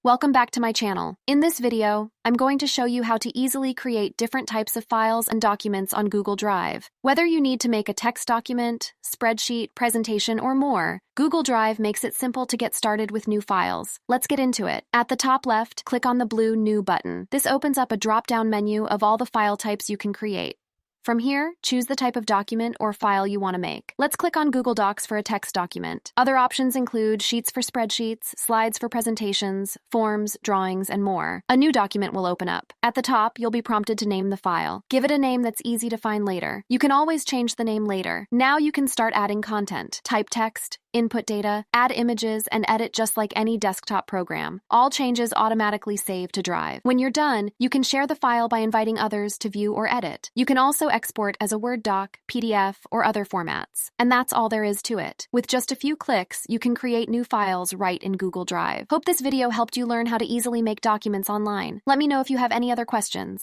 Welcome back to my channel. In this video, I'm going to show you how to easily create different types of files and documents on Google Drive. Whether you need to make a text document, spreadsheet, presentation, or more, Google Drive makes it simple to get started with new files. Let's get into it. At the top left, click on the blue New button. This opens up a drop-down menu of all the file types you can create. From here, choose the type of document or file you want to make. Let's click on Google Docs for a text document. Other options include sheets for spreadsheets, slides for presentations, forms, drawings, and more. A new document will open up. At the top, you'll be prompted to name the file. Give it a name that's easy to find later. You can always change the name later. Now you can start adding content. Type text, input data, add images, and edit just like any desktop program. All changes automatically save to Drive. When you're done, you can share the file by inviting others to view or edit. You can also export as a Word doc, PDF, or other formats. And that's all there is to it. With just a few clicks, you can create new files right in Google Drive. Hope this video helped you learn how to easily make documents online. Let me know if you have any other questions.